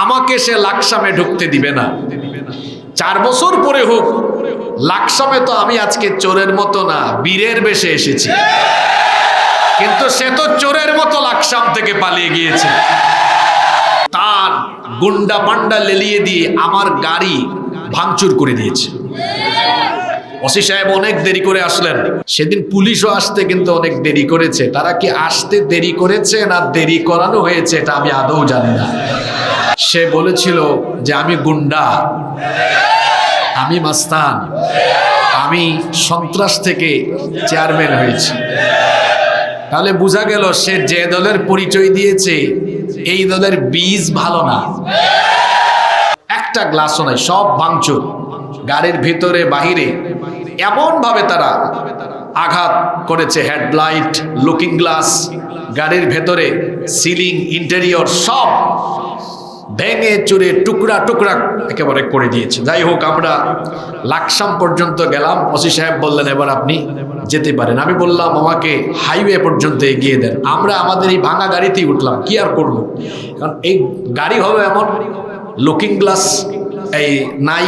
আমাকে সে লাকসামে ঢুকতে দিবে না। 4 বছর পরে হোক, লাকসামে তো আমি আজকে চোরের মতো না, বীরের বেশে এসেছি, কিন্তু সে তো চোরের মতো লাকসাম থেকে পালিয়ে গিয়েছে। তার গুন্ডা পান্ডা লেলিয়ে দিয়ে আমার গাড়ি ভাঙচুর করে দিয়েছে। ওসি সাহেব অনেক দেরি করে আসলেন। সেদিন পুলিশও আসতে কিন্তু অনেক দেরি করেছে। তারা কি আসতে দেরি করেছে না দেরি করানো হয়েছে এটা আমি আদৌ জানি না। সে বলেছিল যে আমি গুন্ডা, আমি মাস্তান, আমি সন্ত্রাস থেকে চেয়ারম্যান হয়েছি। তাহলে বোঝা গেল সে যে দলের পরিচয় দিয়েছে এই দলের বীজ ভালো না। একটা গ্লাসও নাই, সব ভাঙচুর। গাড়ির ভিতরে বাহিরে এমন ভাবে তারা আঘাত করেছে, হেডলাইট, লুকিং গ্লাস, গাড়ির ভেতরে সিলিং, ইন্টেরিয়র সব ভেঙে চুরে টুকরা টুকরা একেবারে করে দিয়েছে। যাই হোক, আমরা লাকসাম পর্যন্ত গেলাম। ওসি সাহেব বললেন এবার আপনি যেতে পারেন। আমি বললাম আমাকে হাইওয়ে পর্যন্ত এগিয়ে দেন। আমরা আমাদের এই ভাঙা গাড়িতেই উঠলাম, কি আর করব, কারণ এই গাড়ি হলো এমন, লুকিং গ্লাস এই নাই।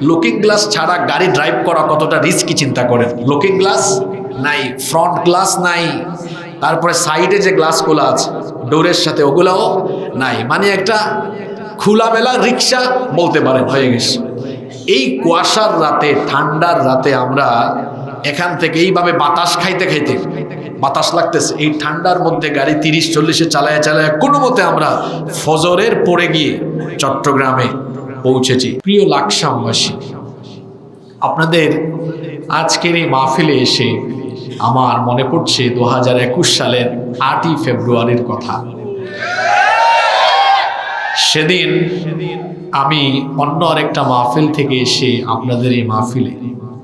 লুকিং গ্লাস ছাড়া গাড়ি ড্রাইভ করা কতটা রিস্কি চিন্তা করেন। লুকিং গ্লাস নাই, ফ্রন্ট গ্লাস নাই, তারপরে সাইডে যে গ্লাসগুলো আছে ডোরের সাথে ওগুলাও নাই, মানে একটা খোলামেলা রিক্সা বলতে পারেন হয়ে গেছে। এই কুয়াশার রাতে, ঠান্ডার রাতে আমরা এখান থেকে এইভাবে বাতাস খাইতে খাইতে, বাতাস লাগতেছে, এই ঠান্ডার মধ্যে গাড়ি 30-40-এ চালায় চালায় কোনো মতে আমরা ফজরের পরে গিয়ে চট্টগ্রামে পৌঁছেছি। প্রিয় লাকসামবাসী, আপনাদের আজকের এই মাহফিলে এসে আমার মনে পড়ছে 2021 সালের 8ই ফেব্রুয়ারির কথা। সেদিন আমি অন্য আরেকটা মাহফিল থেকে এসে আপনাদের এই মাহফিলে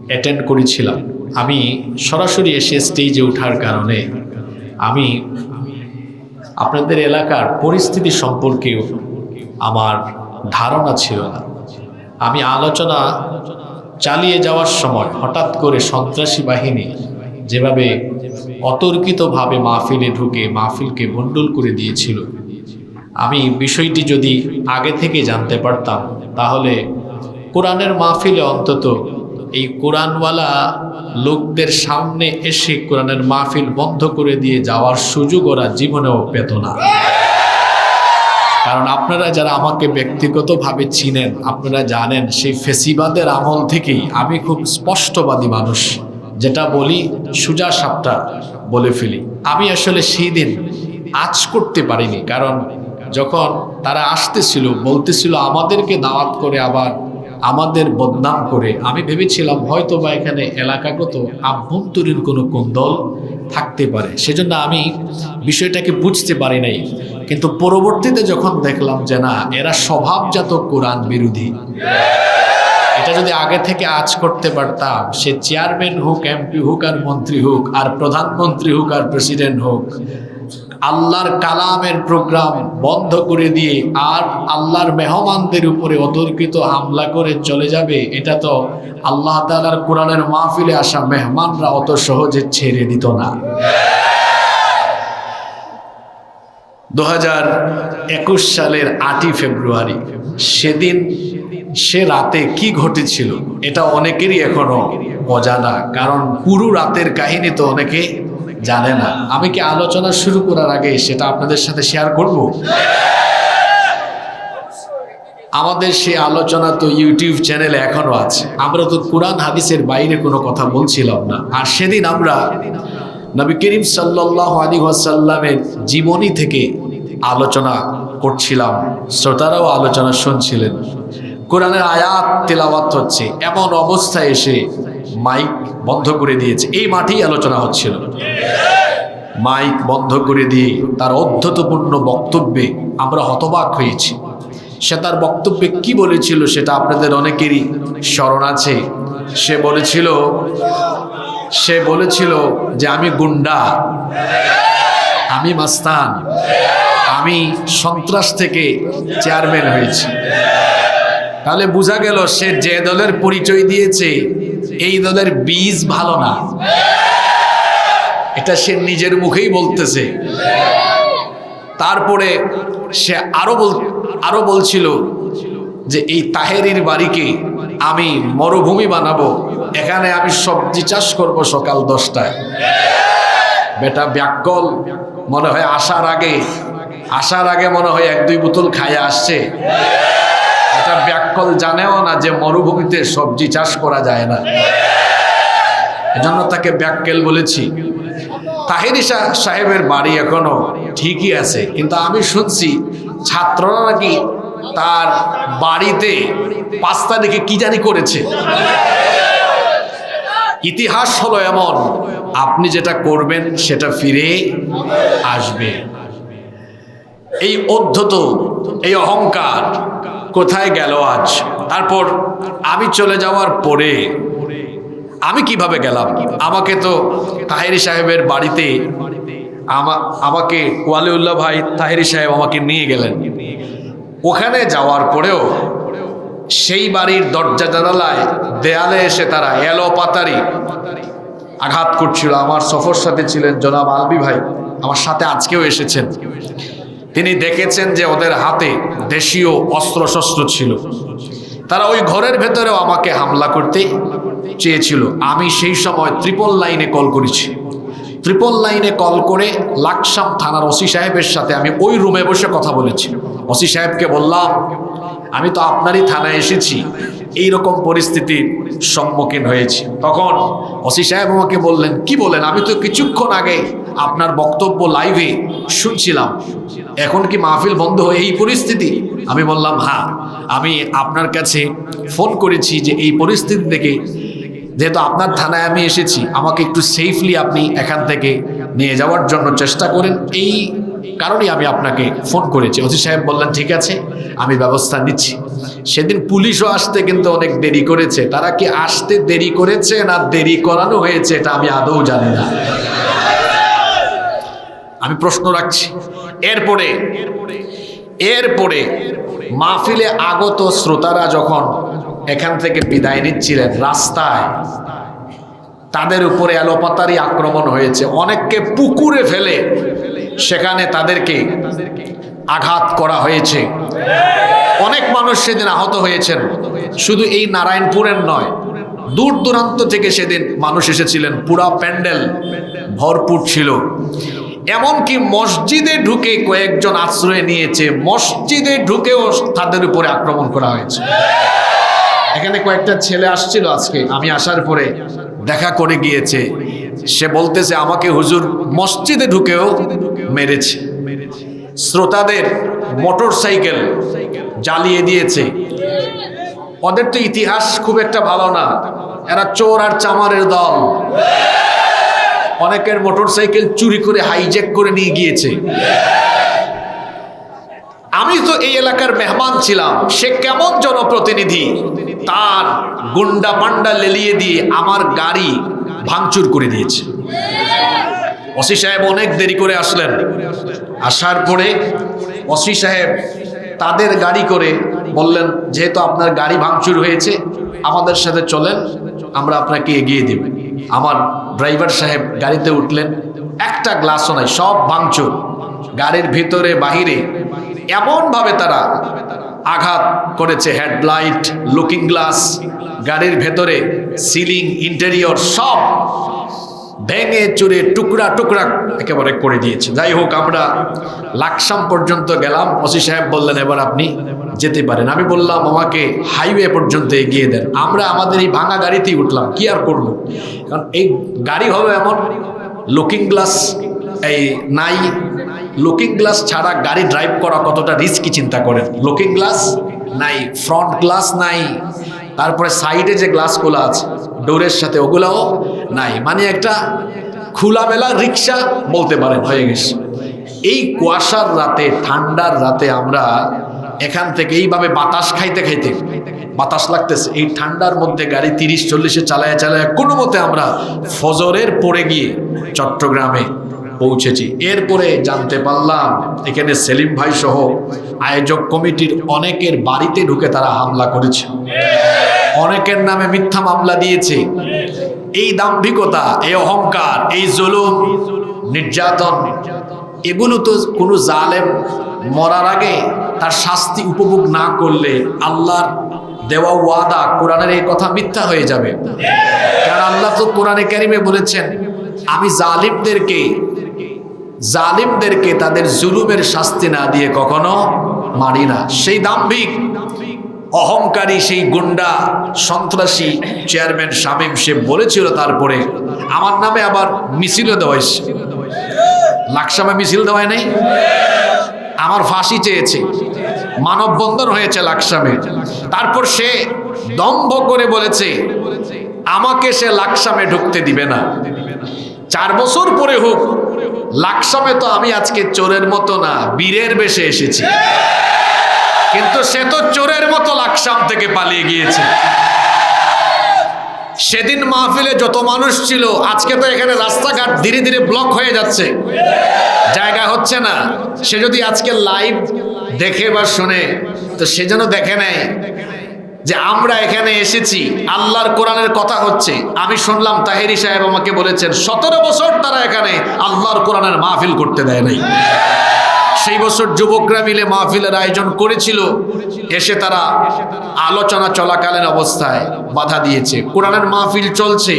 অ্যাটেন্ড করেছিলাম। আমি সরাসরি এসে স্টেজে ওঠার কারণে আমি আপনাদের এলাকার পরিস্থিতি সম্পর্কেও আমার ধারণা ছিল না। আমি আলোচনা চালিয়ে যাওয়ার সময় হঠাৎ করে সন্ত্রাসী বাহিনী যেভাবে অতর্কিতভাবে মাহফিলে ঢুকে মাহফিলকে ভণ্ডুল করে দিয়েছিল, আমি বিষয়টি যদি আগে থেকে জানতে পারতাম তাহলে কোরআনের মাহফিলে অন্তত এই কোরআনওয়ালা লোকদের সামনে এসে কোরআনের মাহফিল বন্ধ করে দিয়ে যাওয়ার সুযোগ ওরা জীবনেও পেত না। কারণ আপনারা যারা আমাকে ব্যক্তিগতভাবে চিনেন, আপনারা জানেন সেই ফেসিবাদের আমল থেকেই আমি খুব স্পষ্টবাদী মানুষ, যেটা বলি সোজা সাপটা বলে ফেলি। আমি আসলে সেই দিন আজ করতে পারিনি, কারণ যখন তারা আসতেছিল বলতেছিল আমাদেরকে দাওয়াত করে আবার আমাদের বদনাম করে, আমি ভেবেছিলাম হয়তো বা এখানে এলাকাগত আভ্যন্তরীণ কোনো কোন্দল থাকতে পারে, সেজন্য আমি বিষয়টাকে বুঝতে পারি নাই। কিন্তু পরবর্তীতে যখন দেখলাম যে না, এরা স্বভাবজাত কোরআন বিরোধী, এটা যদি আগে থেকে আজ করতে পারতাম, সে চেয়ারম্যান হোক, এমপি হোক আর মন্ত্রী হোক আর প্রধানমন্ত্রী হোক আর প্রেসিডেন্ট হোক, আল্লাহর কালামের প্রোগ্রাম বন্ধ করে দিয়ে আর আল্লাহর মেহমানদের উপরে অতর্কিত হামলা করে চলে যাবে, এটা তো আল্লাহ তাআলার কোরআনের মাহফিলে আসা মেহমানরা অত সহজে ছেড়ে দিত না। 2021 সালের 8ই ফেব্রুয়ারি সেদিন সে রাতে কি ঘটেছিল এটা অনেকেরই এখনো অজানা, কারণ পুরো রাতের কাহিনী তো অনেকে জানে না। আমি কি আলোচনা শুরু করার আগে সেটা আপনাদের সাথে শেয়ার করব? আমাদের সেই আলোচনা তো ইউটিউব চ্যানেলে এখনো আছে। আমরা তো কোরআন হাদিসের বাইরে কোনো কথা বলছিলাম না। আর সেদিন আমরা নবী করিম সাল্লাল্লাহু আলাইহি ওয়াসাল্লামের জীবনী থেকে আলোচনা করছিলাম, শ্রোতারাও আলোচনা শুনছিলেন, কোরআনের আয়াত তেলাওয়াত হচ্ছে, এমন অবস্থায় এসে মাইক বন্ধ করে দিয়েছে। এই মাঠেই আলোচনা হচ্ছিল, মাইক বন্ধ করে দিয়ে তার অধ্যতপূর্ণ বক্তব্যে আমরা হতবাক হয়েছি। সে তার বক্তব্যে কি বলেছিল সেটা আপনাদের অনেকেরই স্মরণ আছে। সে বলেছিল যে আমি গুন্ডা, আমি মাস্তান, আমি সন্ত্রাস থেকে চেয়ারম্যান হয়েছি। তাহলে বোঝা গেল সে যে দলের পরিচয় দিয়েছে এই দলের বীজ ভালো না, এটা সে নিজের মুখেই বলতেছে। তারপরে সে আরো আরো বলছিল যে এই তাহেরির বাড়িকে আমি মরুভূমি বানাবো, এখানে আমি সবজি চাষ করব সকাল 10টায়। বেটা ব্যাককল মনে হয় আসার আগে মনে হয় 1-2 বোতল খাইয়ে আসছে। এটা ব্যাককল জানেও না যে মরুভূমিতে সবজি চাষ করা যায় না, এজন্য তাকে ব্যাককেল বলেছি। তাহেরি সাহেবের বাড়ি এখনো ঠিকই আছে, কিন্তু আমি শুনছি ছাত্ররা নাকি তার বাড়িতে 5 তারিখে কি জানি করেছে। ইতিহাস হলো এমন, আপনি যেটা করবেন সেটা ফিরে আসবে। এই অধ্যত, এই অহংকার কোথায় গেল আজ? তারপর আমি চলে যাওয়ার পরে আমি কিভাবে গেলাম? আমাকে তো তাহেরি সাহেবের বাড়িতে আমাকে ওয়ালিউল্লাহ ভাই তাহেরি সাহেব আমাকে নিয়ে গেলেন। ওখানে যাওয়ার পরেও সেই বাড়ির দরজা জানালায় দেয়ালে এসে তারা এলোপাতারি আঘাত করছিল। আমার সফর সাথে ছিলেন জনাব আলবি ভাই, আমার সাথে আজকেও এসেছেন। তিনি দেখেছেন যে ওদের হাতে দেশীয় অস্ত্রশস্ত্র ছিল। তারা ওই ঘরের ভেতরেও আমাকে হামলা করতে চেয়েছিল। আমি সেই সময় 3 লাইনে কল করেছি। 3 লাইনে কল করে লাকসাম থানার ওসি সাহেবের সাথে আমি ওই রুমে বসে কথা বলেছি। ওসি সাহেবকে বললাম, আমি তো আপনারই থানায় এসেছি, এইরকম পরিস্থিতির সম্মুখীন হয়েছি। তখন ওসি সাহেব আমাকে বললেন, কি বলেন? আমি তো কিছুক্ষণ আগে আপনার বক্তব্য লাইভে শুনছিলাম, এখন কি মাহফিল বন্ধ হয়ে এই পরিস্থিতি? আমি বললাম, হ্যাঁ, আমি আপনার কাছে ফোন করেছি যে এই পরিস্থিতি থেকে যেহেতু আপনার থানায় আমি এসেছি, আমাকে একটু সেফলি আপনি এখান থেকে নিয়ে যাওয়ার জন্য চেষ্টা করেন, এই কারণেই আমি আপনাকে ফোন করেছি। ওসি সাহেব বললেন, ঠিক আছে, আমি ব্যবস্থা নিচ্ছি। সেদিন পুলিশও আসতে কিন্তু অনেক দেরি করেছে। তারা কি আসতে দেরি করেছে না দেরি করানো হয়েছে এটা আমি আদৌ জানি না, আমি প্রশ্ন রাখছি। এরপরে মাহফিলে আগত শ্রোতারা যখন এখান থেকে বিদায় নিচ্ছিলেন, রাস্তায় তাদের উপরে এলোপাতারি আক্রমণ হয়েছে। অনেককে পুকুরে ফেলে সেখানে তাদেরকে আঘাত করা হয়েছে। অনেক মানুষ সেদিন আহত হয়েছেন। শুধু এই নারায়ণপুরের নয়, দূর দূরান্ত থেকে সেদিন মানুষ এসেছিলেন। পুরা প্যান্ডেল ভরপুর ছিল। এমনকি মসজিদে ঢুকে কয়েকজন আশ্রয় নিয়েছে, মসজিদে ঢুকেও তাদের উপরে আক্রমণ করা হয়েছে। এখানে কয়েকটা ছেলে আসছিল আজকে, আমি আসার পরে দেখা করে গিয়েছে। সে বলতেছে আমাকে হুজুর মসজিদে ঢুকেও মেরেছে। শ্রোতাদের মোটর সাইকেল জ্বালিয়ে দিয়েছে। ওদের তো ইতিহাস খুব একটা ভালো না, এরা চোর আর চামারের দল। অনেকের মোটর সাইকেল চুরি করে হাইজ্যাক করে নিয়ে গিয়েছে। আমি তো এই এলাকার মেহমান ছিলাম, সে কেমন জনপ্রতিনিধি, তার গুন্ডা পান্ডা লেলিয়ে দিয়ে আমার গাড়ি ভাঙচুর করে দিয়েছে। ওসি সাহেব অনেক দেরি করে আসলেন। আসার পরে ওসি সাহেব তাদের গাড়ি করে বললেন, যেহেতু আপনার গাড়ি ভাঙচুর হয়েছে, আমাদের সাথে চলেন, আমরা আপনাকে এগিয়ে দেব। আমার ড্রাইভার সাহেব গাড়িতে উঠলেন, একটা গ্লাসও নাই, সব ভাঙচুর। গাড়ির ভিতরে বাহিরে এমনভাবে তারা আঘাত করেছে, হেডলাইট, লুকিং গ্লাস, গাড়ির ভেতরে সিলিং, ইন্টেরিয়র সব ভেঙে চুরে টুকরা টুকরা একেবারে করে দিয়েছে। যাই হোক, আমরা লাকসাম পর্যন্ত গেলাম। ওসি সাহেব বললেন, এবার আপনি যেতে পারেন। আমি বললাম, আমাকে হাইওয়ে পর্যন্ত এগিয়ে দেন। আমরা আমাদের এই ভাঙা গাড়িতেই উঠলাম, কি আর করব, কারণ এই গাড়ি হলো এমন, লুকিং গ্লাস এই নাই। লুকিং গ্লাস ছাড়া গাড়ি ড্রাইভ করা কতটা রিস্কি চিন্তা করেন। লুকিং গ্লাস নাই, ফ্রন্ট গ্লাস নাই, তারপরে সাইডে যে গ্লাসগুলো আছে ডোরের সাথে ওগুলাও নাই, মানে একটা খোলামেলা রিক্সা বলতে পারেন হয়ে গেছে। এই কুয়াশার রাতে, ঠান্ডার রাতে আমরা এখান থেকে এইভাবে বাতাস খাইতে খাইতে, বাতাস লাগতেছে, এই ঠান্ডার মধ্যে গাড়ি 30-40-এ চালায় কোনো মতে আমরা ফজরের পরে গিয়ে চট্টগ্রামে পৌঁছেছি। এরপরে জানতে পারলাম এখানে সেলিম ভাই সহ আয়োজক কমিটির অনেকের বাড়িতে ঢুকে তারা হামলা করেছে, অনেকের নামে মিথ্যা মামলা দিয়েছে। এই দাম্ভিকতা, এই অহংকার, এই জুলুম, নির্যাতন, এগুলো তো কোনো জালেম মরার আগে তার শাস্তি উপভোগ না করলে আল্লাহর দেওয়া ওয়াদা, কোরআনের এই কথা মিথ্যা হয়ে যাবে। কারণ আল্লাহ তো কোরআনে কারিমে বলেছেন, আমি জালিমদেরকে তাদের জুলুমের শাস্তি না দিয়ে কখনো মারি না। সেই দাম্ভিক অহংকারী সেই গুন্ডা সন্ত্রাসী চেয়ারম্যান শামীম সে বলেছিল, তারপরে আমার নামে আবার মিছিলও দেওয়া হয়েছে। লাকসামে মিছিল দেওয়ায় নেই, আমার ফাঁসি চেয়েছে, মানববন্ধন হয়েছে লাকসামে। তারপর সে দম্ভ করে বলেছে আমাকে সে লাকসামে ঢুকতে দিবে না, 4 বছর পরে হোক। লাকসামে তো আমি আজকে চোরের মতো না, বীরের বেশে এসেছি, কিন্তু সে তো চোরের মতো লাকসাম থেকে পালিয়ে গিয়েছে। সেদিন মাহফিলে যত মানুষ ছিল, আজকে তো এখানে রাস্তাঘাট ধীরে ধীরে ব্লক হয়ে যাচ্ছে, জায়গা হচ্ছে না। সে যদি আজকে লাইভ দেখে বা শুনে, তো সে যেন দেখে নেয় যে আমরা এখানে এসেছি, আল্লাহর কোরআনের কথা হচ্ছে। আমি শুনলাম তাহেরি সাহেব আমাকে বলেছেন 17 বছর তারা এখানে আল্লাহর কোরআনের মাহফিল করতে দেয় নাই। সেই বছর যুবকরা মিলে মাহফিলের আয়োজন করেছিল, এসে তারা আলোচনা চলাকালীন অবস্থায় বাধা দিয়েছে। কোরআনের মাহফিল চলছে,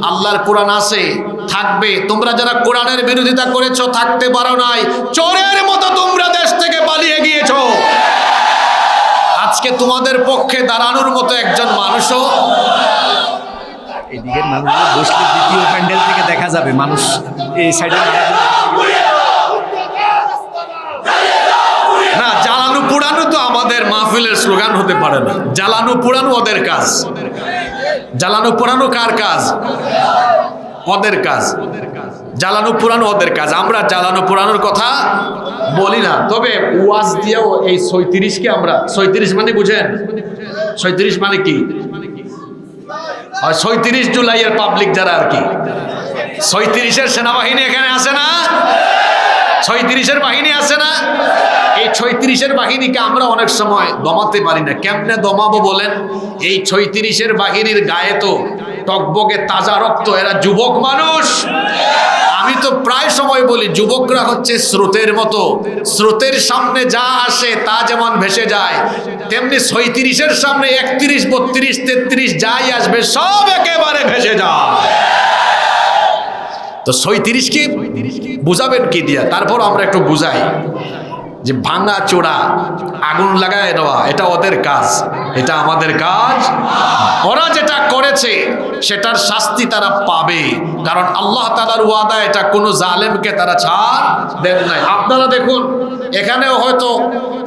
আল্লাহর কোরআন আছে, থাকবে। তোমরা যারা কোরআনের বিরোধিতা করেছো থাকতে পারো নাই, চোরের মতো তোমরা দেশ থেকে পালিয়ে গিয়েছো। আজকে তোমাদের পক্ষে দাঁড়ানোর মতো একজন মানুষও এদিকের মানুষগুলো বসলে দ্বিতীয় প্যান্ডেল থেকে দেখা যাবে, মানুষ এই সাইডে না। জ্বালানো পোড়ানো তো আমাদের মাহফিলের স্লোগান হতে পারে না। জ্বালানো পোড়ানো ওদের কাজ, জ্বালানো পোড়ানো কার কাজ? ওদের কাজ। জ্বালানো পোড়ানো ওদের কাজ। আমরা জ্বালানো পোড়ানোর কথা বলি না। তবে ওয়াজ দিয়েও এই 36কে আমরা, 36 মানে বুঝেন? 36 মানে কি? 36 জুলাইয়ের পাবলিক যারা আর কি, 36-এর সেনাবাহিনী এখানে আছে না? 36-এর বাহিনী আছে না? এই 36-এর বাহিনীকে আমরা অনেক সময় দমাতে পারি না। কেমনে দমাবো বলেন? এই 36-এর বাহিনীর গায়ে তো টকবকে তাজা রক্ত, এরা যুবক মানুষ। আমি তো প্রায় সময় বলি, যুবকরা হচ্ছে স্রোতের মতো, স্রোতের সামনে যা আসে তা যেমন ভেসে যায়, তেমনি 36-এর সামনে 31, 32, 33 যাই আসবে সব একেবারে ভেসে যায়। তো 36-কে বুঝাবেন কি দিয়া? তারপর আমরা একটু বুঝাই যে ভাঙা চোরা আগুন লাগায় দেওয়া এটা ওদের কাজ, এটা আমাদের কাজ। ওরা যেটা করেছে সেটার শাস্তি তারা পাবে, কারণ আল্লাহ তাআলার ওয়াদা, এটা কোনো জালেমকে তারা ছাড় দেন নাই। আপনারা দেখুন, এখানেও হয়তো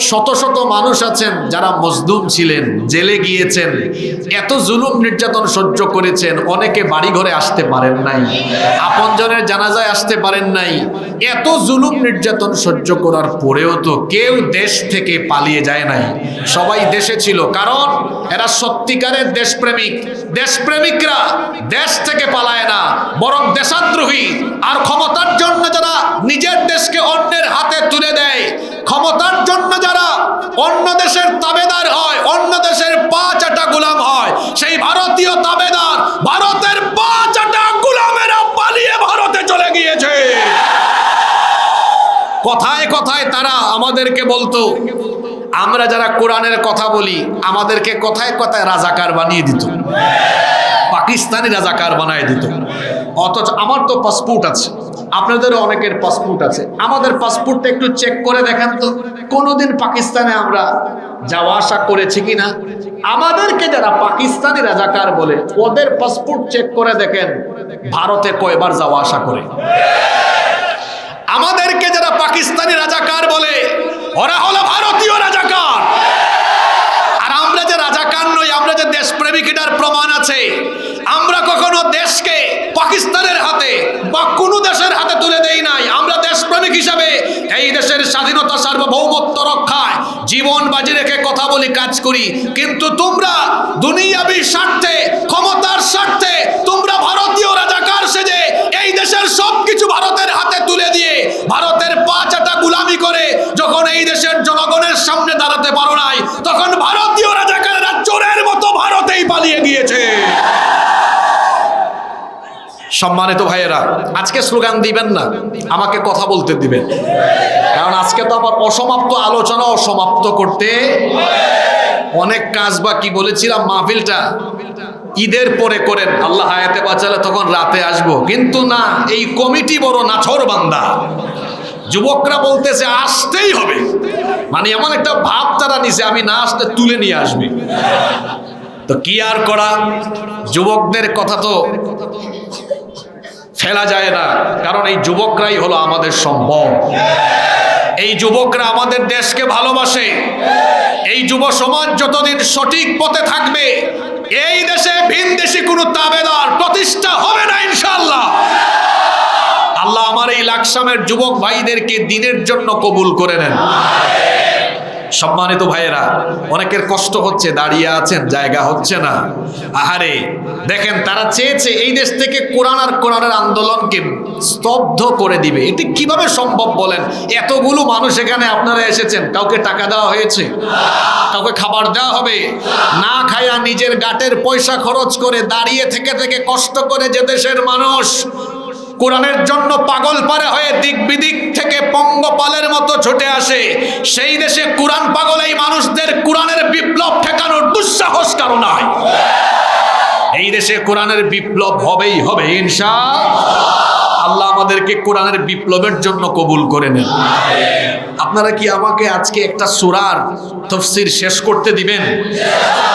শত শত মানুষ আছেন যারা মজলুম ছিলেন, জেলে গিয়েছেন, এত জুলুম নির্যাতন সহ্য করেছেন, অনেকে বাড়ি ঘরে আসতে পারেন নাই, আপনজনের জানাজায় আসতে পারেন নাই। এত জুলুম নির্যাতন সহ্য করার পরেও তো কেউ দেশ থেকে পালিয়ে যায় নাই, সবাই দেশে ছিল। কারণ এরা সত্যিকারের দেশপ্রেমিক। দেশপ্রেমিকরা দেশ থেকে পালায় না, বরং দেশদ্রোহী। আর ক্ষমতার জন্য যারা নিজের দেশকে অন্যের হাতে তুলে দেয়, ক্ষমতার জন্য যারা অন্য দেশের তাবেদার হয়, অন্য দেশের পা চাটা গোলাম হয়, সেই ভারতীয় তাবেদার, ভারতের পা চাটা গোলামেরা পালিয়ে ভারতে চলে গিয়েছে। কথায় কথায় তারা আমাদেরকে বলতো, আমরা যারা কোরআনের কথা বলি আমাদেরকে কথায় কথায় রাজাকার বানিয়ে দিত, পাকিস্তানি রাজাকার বানিয়ে দিত। অথচ আমার তো পাসপোর্ট আছে, আপনাদেরও অনেকের পাসপোর্ট আছে। আমাদের পাসপোর্টটা একটু চেক করে দেখেন তো, কোনোদিন পাকিস্তানে আমরা যাওয়া আসা করেছি কিনা। আমাদেরকে যারা পাকিস্তানি রাজাকার বলে, ওদের পাসপোর্ট চেক করে দেখেন ভারতে কয়বার যাওয়া আসা করে। আমাদেরকে যারা পাকিস্তানি রাজাকার বলে, ওরা হলো ভারতীয় রাজাকার। আর আমরা যে রাজাকার নই, আমরা যে দেশপ্রেমিক, এটার প্রমাণ আছে। আমরা কখনো দেশকে পাকিস্তানের হাতে বা কোনো দেশের হাতে তুলে দেই নাই। আমরা দেশপ্রেমিক হিসাবে এই দেশের স্বাধীনতা, সার্বভৌমত্ব রক্ষায় জীবন বাজি রেখে কথা বলি, কাজ করি। কিন্তু তোমরা দুনিয়াবি স্বার্থে, ক্ষমতার স্বার্থে তোমরা ভারতীয় রাজাকার সেজে এই দেশের সবকিছু ভারতের হাতে তুলে দিয়ে, ভারতের পা চাটা গুলামি করে যখন এই দেশের জনগণের সামনে দাঁড়াতে পারো নাই, তখন ভারতীয় রাজাকারেরা চোরের মতো ভারতেই পালিয়ে গিয়েছে। সম্মানিত ভাইয়েরা, আজকে স্লোগান দিবেন না, আমাকে কথা বলতে দিবেন, কারণ আজকে তো আমার অসমাপ্ত আলোচনা সমাপ্ত করতে অনেক কাজ বাকি। বলেছিলাম মাহফিলটা ঈদের পরে করেন, আল্লাহ হায়াতে বাঁচালে তখন রাতে আসবো, কিন্তু না, এই কমিটি বড় নাছর বান্দা। যুবকরা বলতেছে আসতেই হবে, মানে এমন একটা ভাব তারা নিছে, আমি না আসলে তুলে নিয়ে আসবে। তো কি আর করা, যুবকদের কথা তো ফেলা যায় না, কারণ এই যুবকরাই হলো আমাদের সম্পদ। এই যুবকরা আমাদের দেশকে ভালোবাসে। এই যুব সমাজ যতদিন সঠিক পথে থাকবে, এই দেশে ভিনদেশি কোনো তাবেদার প্রতিষ্ঠা হবে না ইনশাআল্লাহ। আল্লাহ আমার এই লাকসামের যুবক ভাইদেরকে দিনের জন্য কবুল করে নেন। সম্মানিত ভাইয়েরা, অনেকের কষ্ট হচ্ছে, দাঁড়িয়ে আছেন, জায়গা হচ্ছে না। আহারে দেখেন, তারা চেয়েছে এই দেশ থেকে কোরআন আর কোরআনের আন্দোলনকে স্তব্ধ করে দিবে। এটি কিভাবে সম্ভব বলেন? এতগুলো মানুষ এখানে আপনারা এসেছেন, কাউকে টাকা দেওয়া হয়েছে? কাউকে খাবার দেওয়া হবে? না খায়া নিজের গাটের পয়সা খরচ করে দাঁড়িয়ে থেকে থেকে কষ্ট করে যে দেশের মানুষ কোরআনের জন্য পাগল পারে হয়ে দিক বিদিক থেকে পঙ্গপালের মতো ছুটে আসে, সেই দেশে কোরআন পাগল এই মানুষদের কোরআনের বিপ্লব ঠেকানোর দুঃসাহস কারো নাই। এই দেশে কোরআনের বিপ্লব হবেই হবে ইনশাআল্লাহ। আল্লাহ আমাদেরকে কোরআনের বিপ্লবের জন্য কবুল করে নেন। আপনারা কি আমাকে আজকে একটা সূরার তাফসীর শেষ করতে দিবেন?